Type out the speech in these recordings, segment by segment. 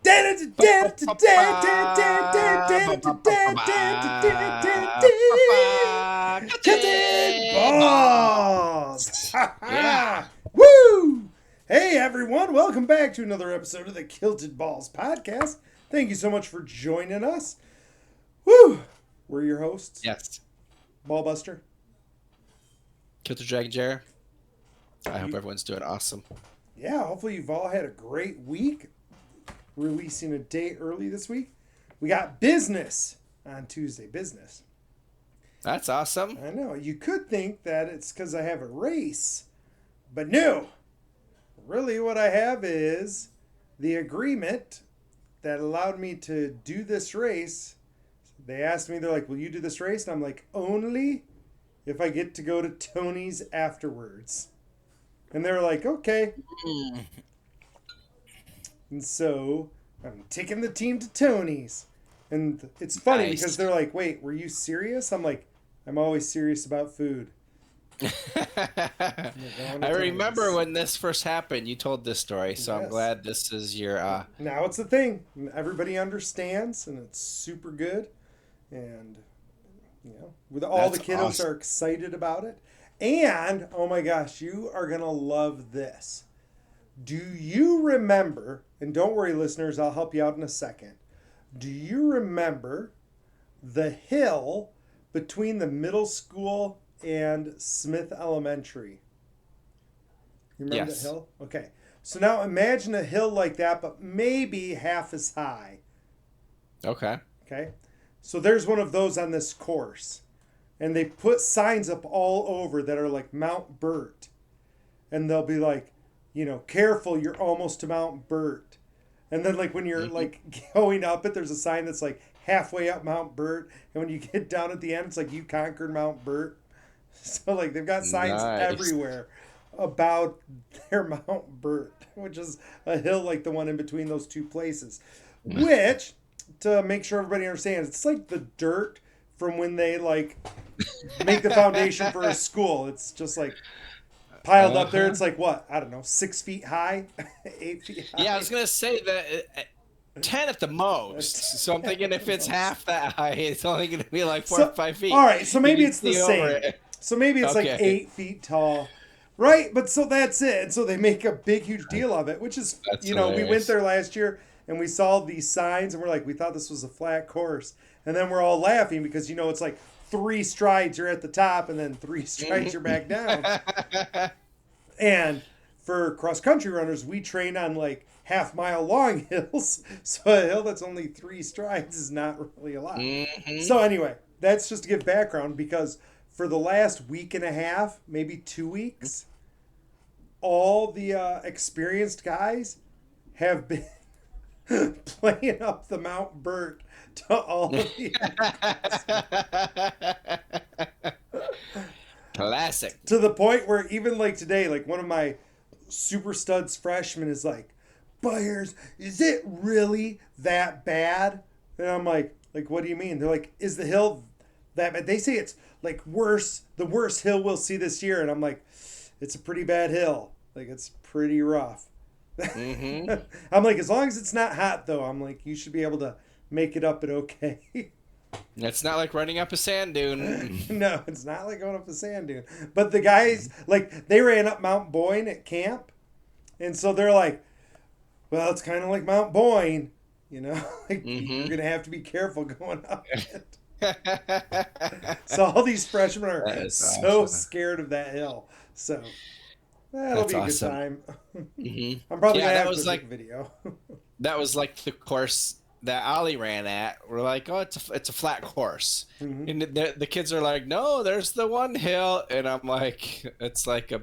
Kilted Balls! balls. Yeah. Woo! Hey everyone, welcome back to another episode of the Kilted Balls podcast. Thank you so much for joining us. Woo! We're your hosts, Yes. Ballbuster. Kilter Dragon Jarrah. I hope You- everyone's doing awesome. Yeah, hopefully you've all had a great week. Releasing a day early this week. We got business on Tuesday. Business. That's awesome. I know. You could think that it's because I have a race, but no. Really, what I have is the agreement that allowed me to do this race. They asked me, they're like, will you do this race? And I'm like, only if I get to go to Tony's afterwards. And they're like, okay. And so I'm taking the team to Tony's. And it's funny Nice. because they're like, wait, were you serious? I'm like, I'm always serious about food. I remember when this first happened, you told this story, so I'm Yes. glad this is your Now it's a thing. Everybody understands, and it's super good. And, with all the That's kiddos awesome. are excited about it. And, oh my gosh, you are going to love this. Do you remember, and don't worry, listeners, I'll help you out in a second. Do you remember the hill between the middle school and Smith Elementary? You remember Yes. that hill? Okay. So now imagine a hill like that, but maybe half as high. Okay. Okay. So there's one of those on this course. And they put signs up all over that are like Mount Burt. And they'll be like, careful, you're almost to Mount Burt. And then like when you're like going up it, there's a sign that's like halfway up Mount Burt. And when you get down at the end, it's like you conquered Mount Burt. So like they've got signs Nice. everywhere about their Mount Burt, which is a hill like the one in between those two places. Which, to make sure everybody understands, it's like the dirt from when they like make the foundation for a school. It's just like piled up there. Uh-huh. It's like what? I don't know, 6 feet high, 8 feet high. Yeah, I was gonna say that 10 at the most. So I'm thinking if it's half that high, it's only gonna be like 4 or 5 feet. All right, so maybe You can it's the see over same. it. So maybe it's like Okay. 8 feet tall. Right? But so that's it. And so they make a big, huge deal of it, which is, That's we went hilarious. there last year and we saw these signs and we're like, we thought this was a flat course. And then we're all laughing because, it's like 3 strides you're at the top and then 3 strides you're back down. And for cross country runners, we train on like half-mile long hills. So a hill that's only 3 strides is not really a lot. Mhm. So anyway, that's just to give background because for the last week and a half, maybe 2 weeks, all the experienced guys have been playing up the Mount Burt to all of the Classic. to the point where even like today, like one of my super studs freshmen is like, Byers, is it really that bad? And I'm like, what do you mean? They're like, is the hill that bad? They say it's like the worst hill we'll see this year. And I'm like, it's a pretty bad hill. Like it's pretty rough. hmm I'm like, as long as it's not hot though, I'm like, you should be able to make it up at okay. It's not like running up a sand dune. No, it's not like going up a sand dune. But the guys, like, they ran up Mount Boyne at camp. And so they're like, well, it's kind of like Mount Boyne. Like, you're going to have to be careful going up it. So all these freshmen That are is so awesome. scared of that hill. So that'll That's be a awesome. good time. hmm I'm probably Yeah, going to that have was to like make a video. that was like the course that Ollie ran at. We're like, oh, it's a flat course, Mhm. and the kids are like, no, there's the one hill, and I'm like, it's like a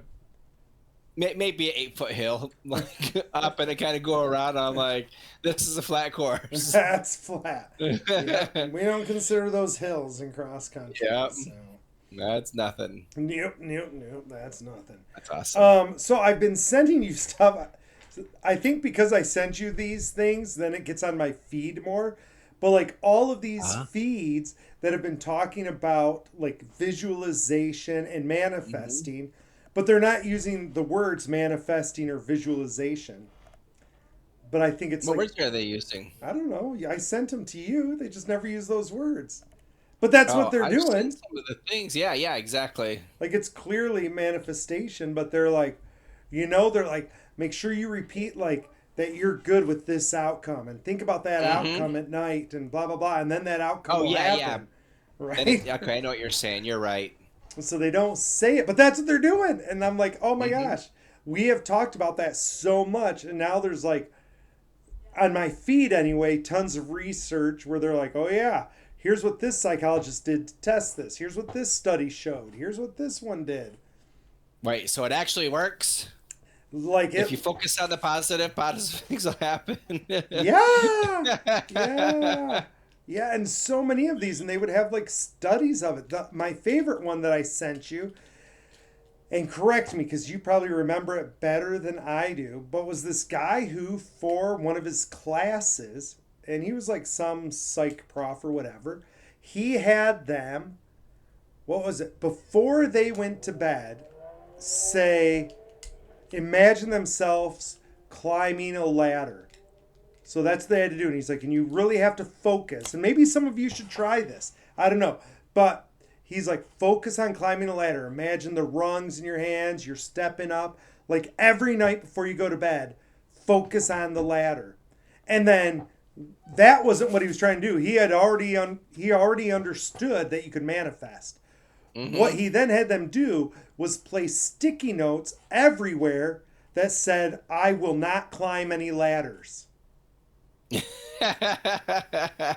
maybe an 8-foot hill, like up, and it kind of go around. I'm like, this is a flat course. That's flat. Yep. We don't consider those hills in cross country. Yep. So. That's nothing. Nope. That's nothing. That's awesome. So I've been sending you stuff. I think because I sent you these things, then it gets on my feed more. But like all of these Uh-huh. feeds that have been talking about like visualization and manifesting, but they're not using the words manifesting or visualization. but I think it's What like, words are they using? I don't know. I sent them to you. They just never use those words. But that's what Oh, they're I've seen doing. some of the things. Yeah, yeah, exactly. Like it's clearly manifestation, but they're like, they're like, make sure you repeat like that you're good with this outcome and think about that Mm-hmm. outcome at night and blah blah blah, and then that outcome Oh will yeah, yeah. happen, And it, right? okay, I know what you're saying. You're right. So they don't say it, but that's what they're doing. And I'm like, oh my Mm-hmm. gosh, we have talked about that so much, and now there's like on my feed anyway, tons of research where they're like, oh yeah, here's what this psychologist did to test this. Here's what this study showed. Here's what this one did. Wait, so it actually works? Like If it, you focus on the positive, positive things will happen. yeah, yeah, yeah, and so many of these, and they would have like studies of it. My favorite one that I sent you, and correct me because you probably remember it better than I do, but was this guy who, for one of his classes, and he was like some psych prof or whatever, he had them, what was it, before they went to bed, say, imagine themselves climbing a ladder. So that's what they had to do. And he's like, and you really have to focus. And maybe some of you should try this. I don't know. But he's like, focus on climbing a ladder. Imagine the rungs in your hands. You're stepping up. Like every night before you go to bed, focus on the ladder. And then that wasn't what he was trying to do. He already understood that you could manifest. What Mm-hmm. he then had them do was place sticky notes everywhere that said, I will not climb any ladders.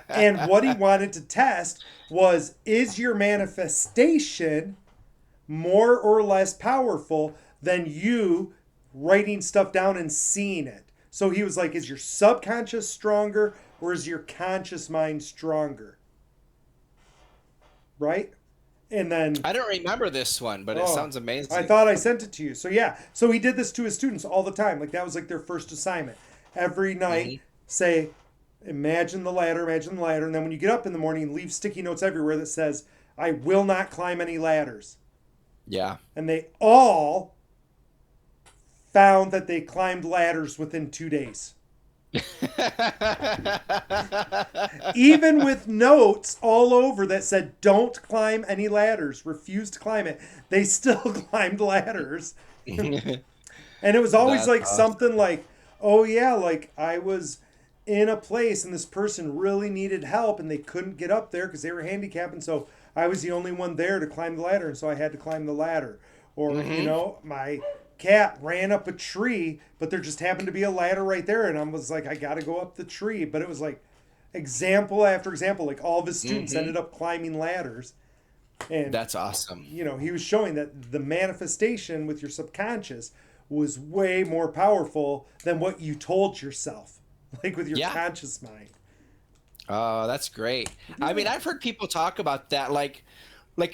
And what he wanted to test was, is your manifestation more or less powerful than you writing stuff down and seeing it? So he was like, is your subconscious stronger or is your conscious mind stronger? Right? And then, I don't remember this one, but it oh, sounds I amazing. thought I sent it to you. So yeah, so he did this to his students all the time. Like that was like their first assignment. Every night, Hmm. say, imagine the ladder, and then when you get up in the morning, leave sticky notes everywhere that says, I will not climb any ladders. Yeah. And they all found that they climbed ladders within 2 days. Even with notes all over that said, don't climb any ladders, refuse to climb it, they still climbed ladders. And it was always That's like awesome. something like, oh yeah, like I was in a place and this person really needed help and they couldn't get up there because they were handicapped. And so I was the only one there to climb the ladder. And so I had to climb the ladder. Or, Hmm. my cat ran up a tree, but there just happened to be a ladder right there. And I was like, I got to go up the tree. But it was like example after example. Like all of his students Hmm. ended up climbing ladders. And That's awesome. he was showing that the manifestation with your subconscious was way more powerful than what you told yourself, like with your Yeah. conscious mind. Oh, that's great. I mean, Yeah. I've heard people talk about that, like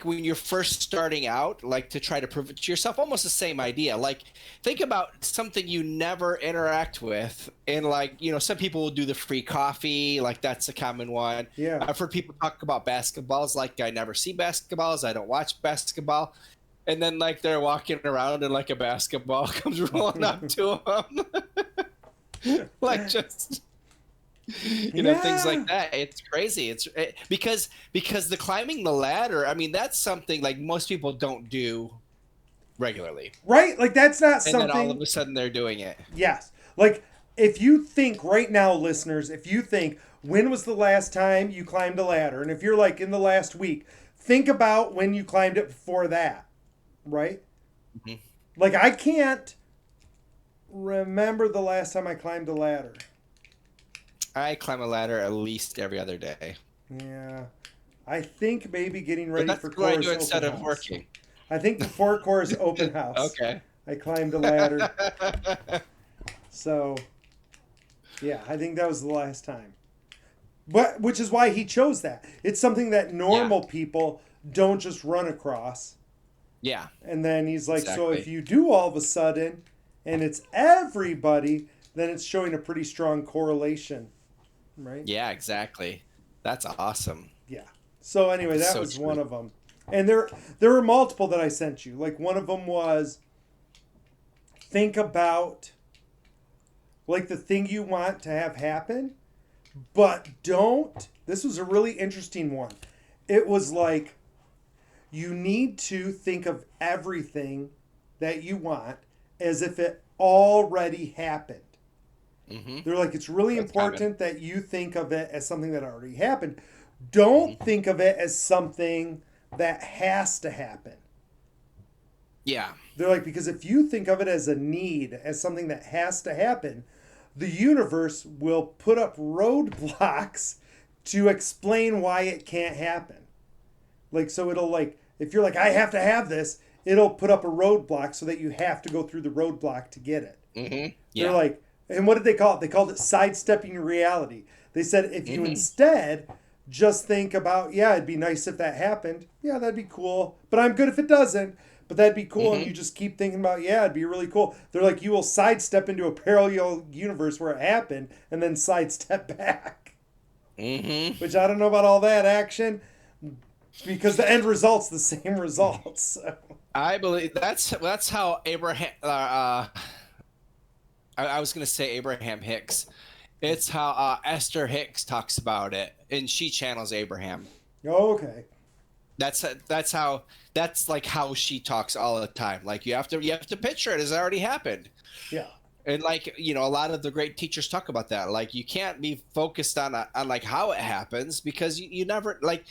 when you're first starting out, like to try to prove it to yourself, almost the same idea. Like, think about something you never interact with, and like, some people will do the free coffee, like that's a common one. Yeah. I've heard people talk about basketballs, like I never see basketballs, I don't watch basketball. And then like they're walking around and like a basketball comes rolling up to them. Like just things like Yeah. that. It's crazy. Because the climbing the ladder, I mean, that's something like most people don't do regularly, Right? Like that's not and then all of something. a sudden they're doing it. Yes. Like if you think right now, listeners, if you think, when was the last time you climbed a ladder? And if you're like in the last week, think about when you climbed it before that, right? Mhm. Like I can't remember the last time I climbed a ladder. I climb a ladder at least every other day, Yeah. I think maybe getting but ready that's for what I chorus do open instead of house. working. I think before chorus open house, Okay. I climbed a ladder. So, yeah, I think that was the last time. But which is why he chose that. It's something that Yeah. normal people don't just run across. Yeah. And then he's like, so if Exactly. you do all of a sudden and it's everybody, then it's showing a pretty strong correlation, right? Yeah. Exactly. That's awesome. Yeah. So anyway, It's that so was one true. of them. And there were multiple that I sent you. Like one of them was, think about like the thing you want to have happen, but don't. This was a really interesting one. It was like, you need to think of everything that you want as if it already happened. Mm-hmm. They're like, it's really That's important that you think of it as something that already happened. Don't think of it as something that has to happen. Yeah. They're like, because if you think of it as a need, as something that has to happen, the universe will put up roadblocks to explain why it can't happen. Like, so it'll like, if you're like, I have to have this, it'll put up a roadblock so that you have to go through the roadblock to get it. Mm-hmm. They're Yeah. like, and what did they call it? They called it sidestepping reality. They said if you Mhm. instead just think about, yeah, it'd be nice if that happened. Yeah, that'd be cool. But I'm good if it doesn't. But that'd be cool. And Mhm. you just keep thinking about, yeah, it'd be really cool. They're like, you will sidestep into a parallel universe where it happened and then sidestep back. Mm-hmm. Which I don't know about all that action because the end result's the same results. So. I believe that's how Abraham. I was gonna say Abraham Hicks. It's how Esther Hicks talks about it, and she channels Abraham. Okay. That's like how she talks all the time. Like you have to picture it as it already happened. Yeah. And like a lot of the great teachers talk about that. Like you can't be focused on like how it happens because you never like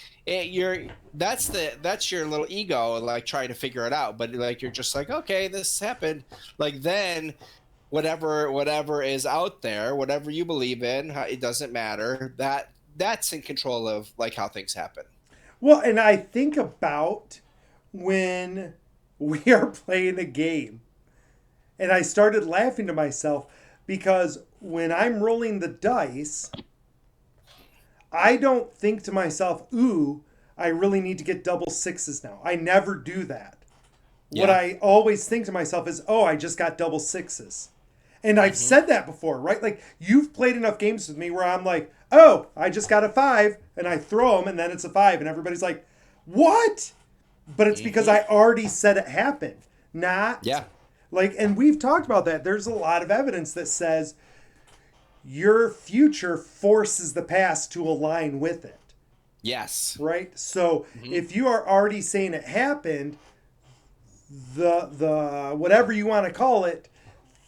that's your little ego like trying to figure it out. But like you're just like, okay, this happened. Like then whatever is out there, whatever you believe in, it doesn't matter. That's in control of like how things happen. Well, and I think about when we are playing a game, and I started laughing to myself because when I'm rolling the dice, I don't think to myself, ooh, I really need to get double sixes now. I never do that. What Yeah. I always think to myself is, oh, I just got double sixes. And I've said that before, right? Like you've played enough games with me where I'm like, oh, I just got a 5, and I throw them, and then it's a 5, and everybody's like, what? But it's because I already said it happened, not Yeah. like. And we've talked about that. There's a lot of evidence that says your future forces the past to align with it, Yes. right? So if you are already saying it happened, the whatever you want to call it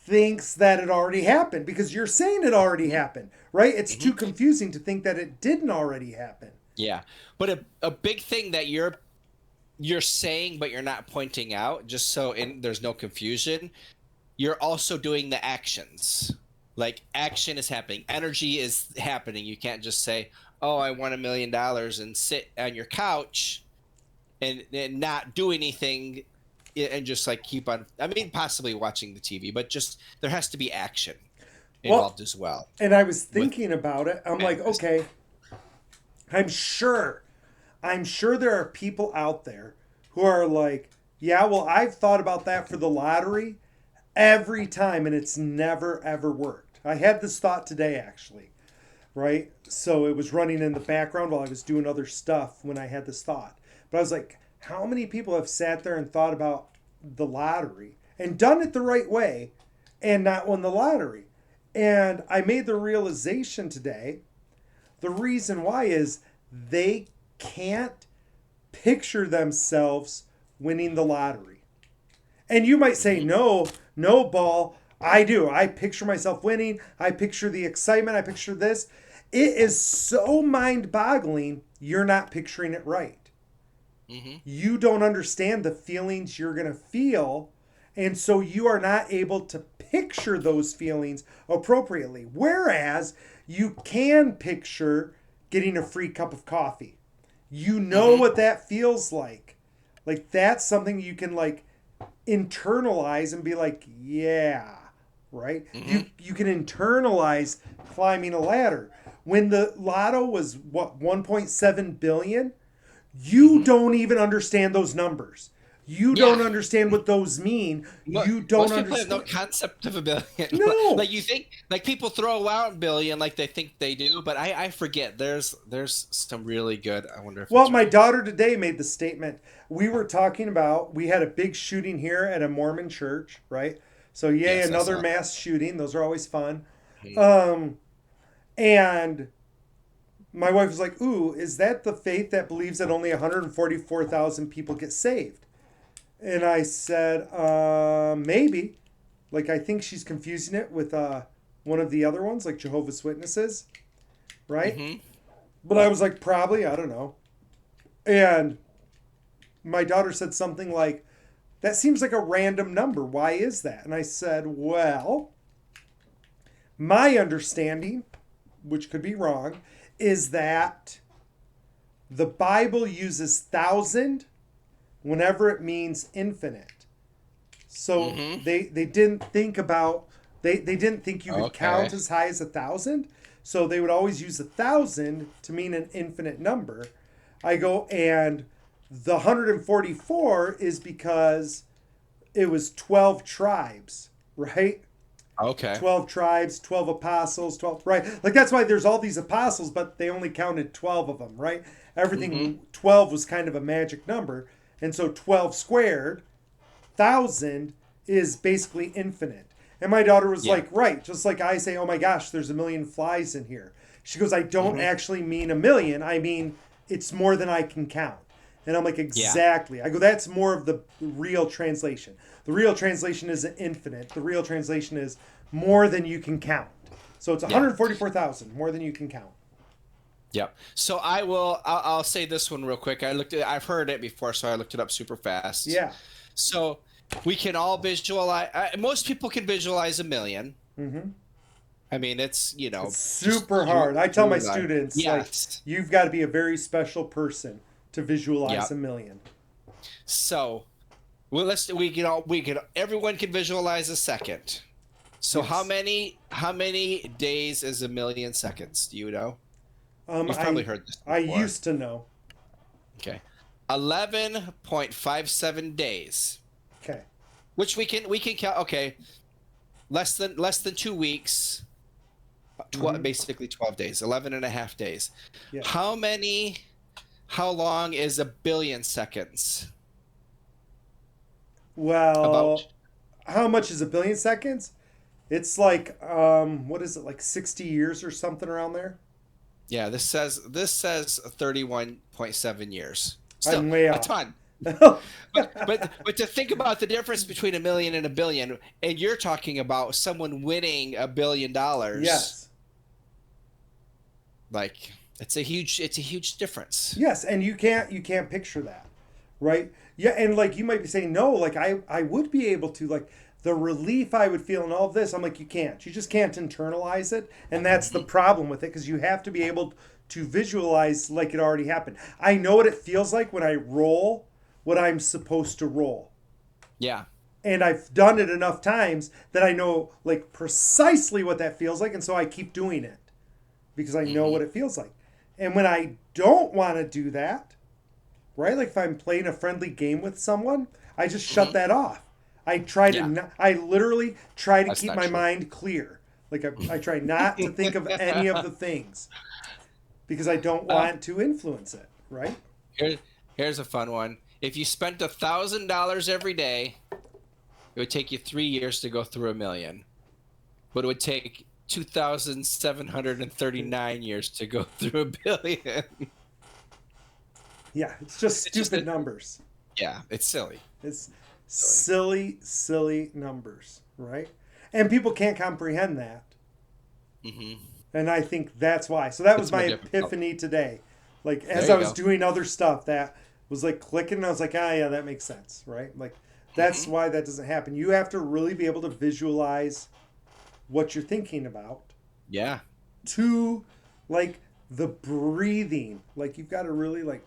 thinks that it already happened because you're saying it already happened, right? It's too confusing to think that it didn't already happen. Yeah. But a big thing that you're saying but you're not pointing out, just so there's no confusion, you're also doing the actions. Like action is happening, energy is happening. You can't just say, oh, I won $1 million and sit on your couch and not do anything and just like keep on, I mean, possibly watching the TV, but just there has to be action involved as well. And I was thinking about it. I'm like, okay, I'm sure there are people out there who are like, yeah, well, I've thought about that for the lottery every time and it's never ever worked. I had this thought today actually, right? So it was running in the background while I was doing other stuff when I had this thought. But I was like, how many people have sat there and thought about the lottery and done it the right way and not won the lottery? And I made the realization today, the reason why is they can't picture themselves winning the lottery. And you might say, no, ball. I do. I picture myself winning. I picture the excitement. I picture this. It is so mind boggling. You're not picturing it right. You don't understand the feelings you're going to feel. And so you are not able to picture those feelings appropriately. Whereas you can picture getting a free cup of coffee. You know what that feels like. Like that's something you can like internalize and be like, yeah, right? You can internalize climbing a ladder. When the lotto was what 1.7 billion, you don't even understand those numbers. You don't understand what those mean. You don't Most people understand. have no concept of a billion. No. Like you think, like people throw out billion like they think they do, but I forget. There's some really good. I wonder if. Well, it's my right. daughter today made the statement. We were talking about, we had a big shooting here at a Mormon church, right? So, yay, Yes, I another saw. mass shooting. Those are always fun. And my wife was like, "Ooh, is that the faith that believes that only 144,000 people get saved?" And I said, maybe. Like, I think she's confusing it with one of the other ones, like Jehovah's Witnesses, right? Mm-hmm. But I was like, probably, I don't know. And my daughter said something like, that seems like a random number. Why is that? And I said, well, my understanding, which could be wrong, is that the Bible uses thousand whenever it means infinite. So they didn't think about they didn't think you could count as high as 1,000. So they would always use 1,000 to mean an infinite number. I go, and the 144 is because it was 12 tribes, right? Okay. 12 tribes, 12 apostles, 12, right? Like that's why there's all these apostles, but they only counted 12 of them, right? Everything 12 was kind of a magic number. And so 12 squared, 1,000 is basically infinite. And my daughter was like, right, just like I say, oh my gosh, there's a million flies in here. She goes, I don't actually mean a million. I mean, it's more than I can count. And I'm like, exactly. I go, that's more of the real translation. The real translation isn't infinite. The real translation is more than you can count. So it's 144,000, more than you can count. Yep. So I'll say this one real quick. I've heard it before, so I looked it up super fast. Yeah. So we can all visualize. Most people can visualize a million. Mm-hmm. I mean, it's it's super hard. I tell my students, like, you've got to be a very special person to visualize a million. So, well, everyone can visualize a second. So how many days is a million seconds? Do you know? You've probably heard this before. I used to know. Okay. 11.57 days. Okay. Which we can count. Okay. Less than 2 weeks. Basically 12 days. 11 and a half days. Yeah. How long is a billion seconds? Well, how much is a billion seconds? It's like what is it, like 60 years or something around there? Yeah, this says 31.7 years. Still, I'm way off. A ton. but to think about the difference between a million and a billion, and you're talking about someone winning $1 billion. Yes. Like it's a huge difference. Yes, and you can't picture that, right? Yeah, and like you might be saying, no, like I would be able to, like the relief I would feel in all of this. I'm like, you can't. You just can't internalize it, and that's the problem with it, because you have to be able to visualize like it already happened. I know what it feels like when I roll what I'm supposed to roll. Yeah. And I've done it enough times that I know like precisely what that feels like, and so I keep doing it because I know what it feels like. And when I don't want to do that, right? Like if I'm playing a friendly game with someone, I just shut that off. I try to I literally try to keep my mind clear. Like I try not to think of any of the things because I don't want to influence it, right? Here's a fun one. If you spent $1,000 every day, it would take you 3 years to go through a million. But it would take 2,739 years to go through a billion. Yeah, it's just stupid numbers. Yeah, it's silly. It's silly numbers, right? And people can't comprehend that. And I think that's why. So that was my epiphany today. Like as I was doing other stuff that was like clicking, and I was like, yeah, that makes sense, right? Like that's why that doesn't happen. You have to really be able to visualize what you're thinking about. Yeah. To like the breathing. Like you've got to really like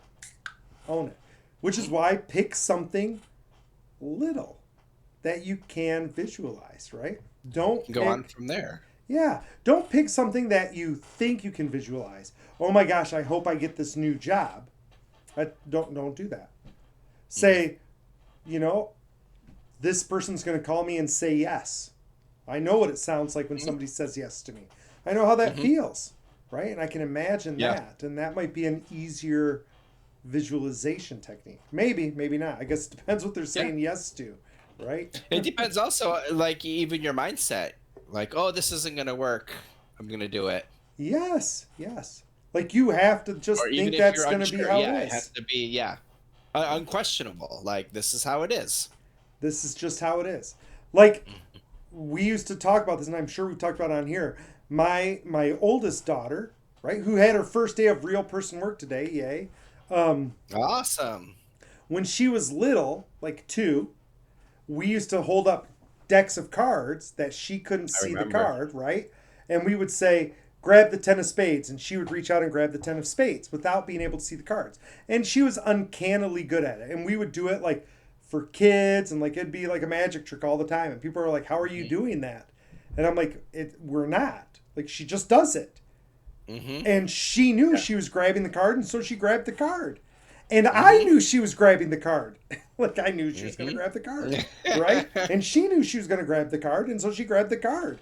own it. Which is why pick something little that you can visualize, right? Don't go on from there. Yeah. Don't pick something that you think you can visualize. Oh my gosh, I hope I get this new job. Don't do that. Say, this person's going to call me and say yes. I know what it sounds like when somebody says yes to me. I know how that feels, right? And I can imagine that. And that might be an easier visualization technique. Maybe not. I guess it depends what they're saying yes to, right? It depends also, like, even your mindset. Like, oh, this isn't gonna work. I'm gonna do it. Yes, yes. Like you have to Or just even think if that's you're going to be unsure, how it yeah, it has is. to be, yeah, unquestionable. Like, this is how it is. This is just how it is. Like we used to talk about this, and I'm sure we've talked about it on here. My oldest daughter, right, who had her first day of real person work today, yay. Um, Awesome. when she was little, like 2, we used to hold up decks of cards that she couldn't I see the remember. card, right? And we would say, grab the 10 of spades, and she would reach out and grab the 10 of spades without being able to see the cards. And she was uncannily good at it. And we would do it like for kids, and like it'd be like a magic trick all the time. And people are like, how are you doing that? And I'm like, we're not. Like, she just does it. Mm-hmm. And she knew Yeah. she was grabbing the card, and so she grabbed the card. And I Mm-hmm. knew she was grabbing the card. Like, I knew she was going to grab the card, right? Mm-hmm. And she knew she was going to grab the card, and so she grabbed the card.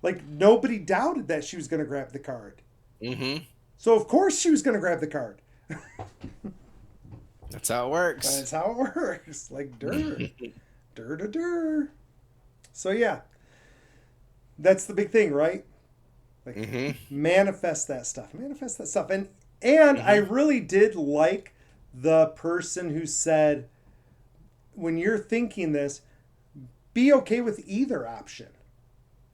Like, nobody doubted that she was going to grab the card. Mm-hmm. So, of course, she was going to grab the card. That's how it works. That's how it works. Like, dur, dur, dur. So, yeah, that's the big thing, right? Like, Mm-hmm. manifest that stuff. Manifest that stuff. And I really did like the person who said, when you're thinking this, be okay with either option.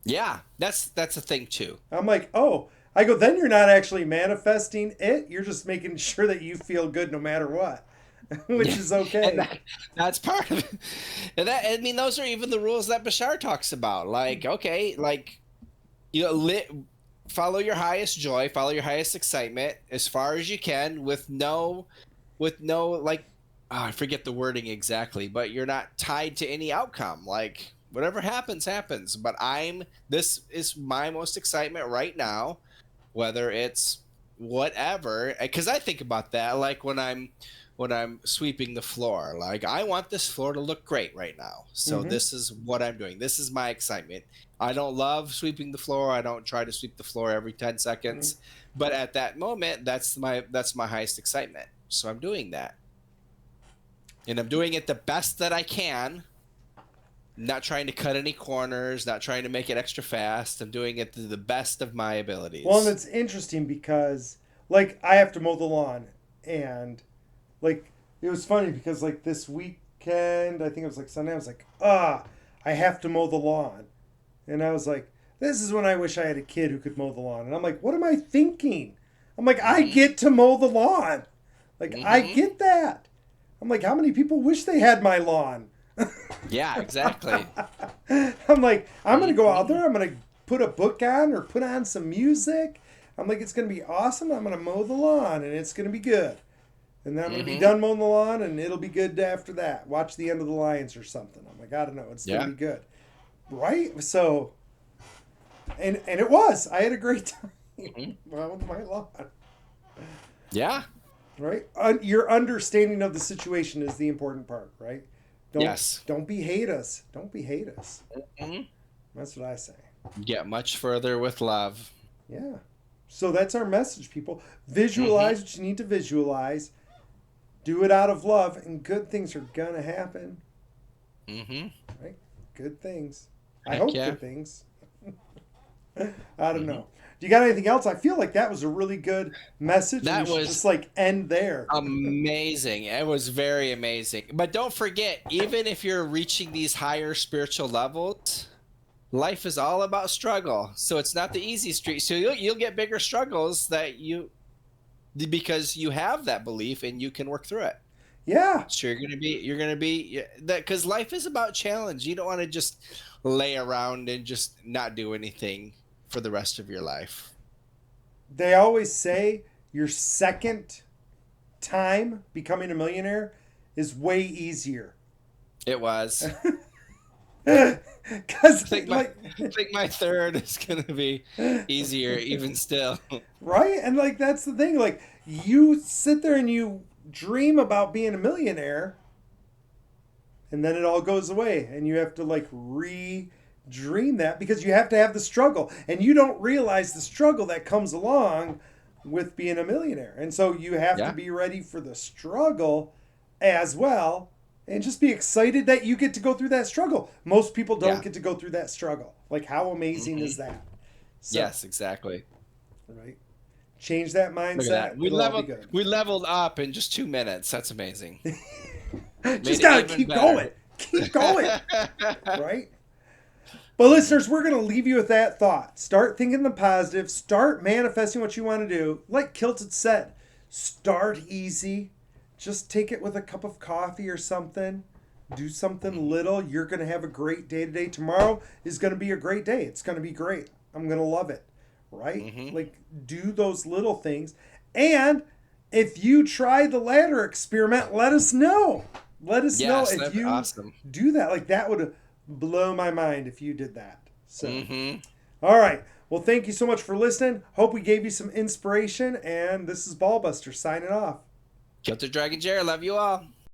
Yeah, that's a thing too. I'm like, oh, I go, then you're not actually manifesting it. You're just making sure that you feel good no matter what, which is And okay. that's part of it. And that, I mean, those are even the rules that Bashar talks about. Like, okay, like, you know, follow your highest joy, follow your highest excitement as far as you can with no like, I forget the wording exactly, but you're not tied to any outcome. Like, whatever happens, happens. But this is my most excitement right now, whether it's whatever. Because I think about that, like when I'm sweeping the floor. Like, I want this floor to look great right now. So Mm-hmm. this is what I'm doing. This is my excitement. I don't love sweeping the floor. I don't try to sweep the floor every 10 Mm-hmm. seconds. But at that moment, that's my highest excitement. So I'm doing that. And I'm doing it the best that I can. Not trying to cut any corners, not trying to make it extra fast. I'm doing it to the best of my Well, and abilities. it's interesting because, like, I have to mow the lawn, and like, it was funny because like this weekend, I think it was like Sunday, I was like, I have to mow the lawn. And I was like, this is when I wish I had a kid who could mow the lawn. And I'm like, what am I thinking? I'm like, I Hmm. get to mow the lawn. Like, I Hmm. get that. I'm like, how many people wish they had my lawn? Yeah, exactly. I'm like, I'm going to go out Hmm. there. I'm going to put a book on or put on some music. I'm like, it's going to be awesome. I'm going to mow the lawn and it's going to be good. And then I'm going to be Hmm. done mowing the lawn and it'll be good after that. Watch the end of the Lions or something. I'm like, I don't know. It's going to Yeah. be good. Right? So, and it was. I had a great time Hmm. mowing my lawn. Yeah. Right? Your understanding of the situation is the important part, right? Don't Yes. don't be hate us. Don't be hate us. Hmm. That's what I say. Get much further with love. Yeah. So that's our message, people. Hmm. Visualize what you need to visualize. Do it out of love, and good things are gonna happen. Hmm. Right? Good things. I Heck hope yeah. good things. I don't Hmm. know. Do you got anything else? I feel like that was a really good message, and we That should was just like end there. amazing. It was very amazing. But don't forget, even if you're reaching these higher spiritual levels, life is all about struggle. So it's not the easy street. So you'll get bigger struggles because you have that belief and you can work through it. Yeah. So you're gonna be that because life is about challenge. You don't want to just lay around and just not do anything for the rest of your life. They always say your second time becoming a millionaire is way easier. It was. I Because, think my like, I think my third is gonna be easier even still. right? And, like, that's the thing. Like, you sit there and you dream about being a millionaire, and then it all goes away. And you have to, like, re dream that because you have to have the struggle. And you don't realize the struggle that comes along with being a millionaire. And so you have to Yeah. be ready for the struggle as well and just be excited that you get to go through that struggle. Most people don't Yeah. get to go through that struggle. Like, how amazing is that? So, Yes, exactly. right. Change that mindset. Look at that. We it'll all be leveled. good. We leveled up in just 2 minutes. That's amazing. Just Made it gotta even keep better. going. Keep going. Right? But listeners, we're going to leave you with that thought. Start thinking the positive. Start manifesting what you want to do. Like Kilted said, start easy. Just take it with a cup of coffee or something. Do something little. You're going to have a great day today. Tomorrow is going to be a great day. It's going to be great. I'm going to love it. Right? Like, do those little things. And if you try the ladder experiment, let us know. Let us know if that'd be you awesome. do that. Like, that would blow my mind if you did that. So, all right. Well, thank you so much for listening. Hope we gave you some inspiration. And this is Ballbuster signing off. Kilter Dragon Jerry, love you all.